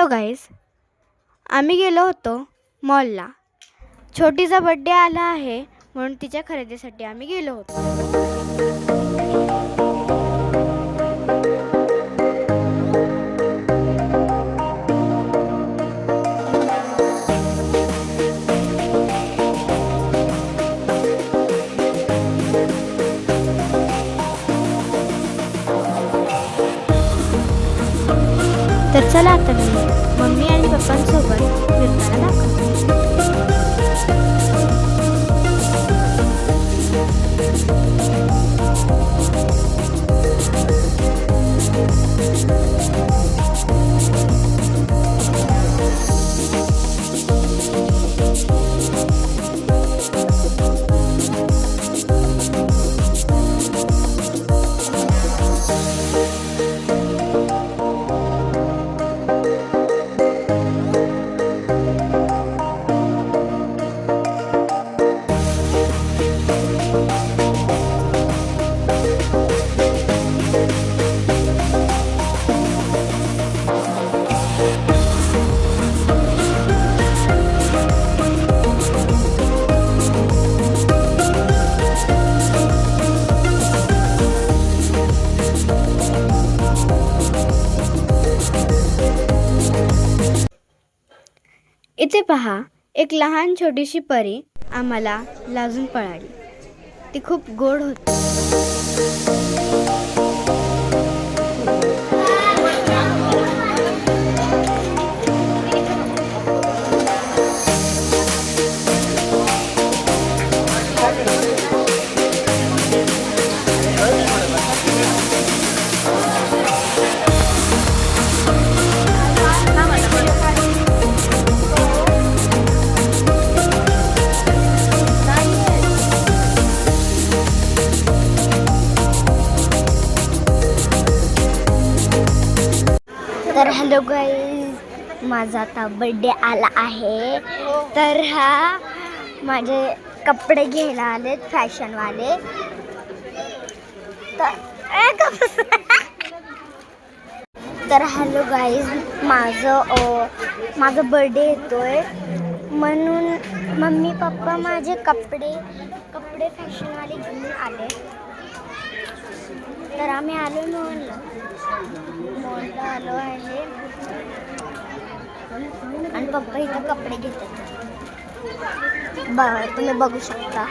Hello guys, आम्ही गेलो होतो मॉलला. छोटीचा बड्डे आला आहे म्हणून तिच्या खरेदीसाठी आम्ही गेलो होतो. तर चला आता मी मम्मी आणि पप्पांसोबत फिरताना इथे पहा, एक लहान छोटीशी परी आम्हाला लाजून पळाली. ती खूप गोड होती. तर हॅलो गाईज, माझा आता बड्डे आला आहे. तर हा माझे कपडे घ्यायला आलेत फॅशनवाले. तर हॅलो गाईज, माझं बड्डे येतोय म्हणून मम्मी पप्पा माझे कपडे फॅशनवाले घेऊन आले. तर आम्ही आलो मॉलला आलो आहे आणि पप्पा इथं कपडे घेतात. तुम्ही बघू शकता.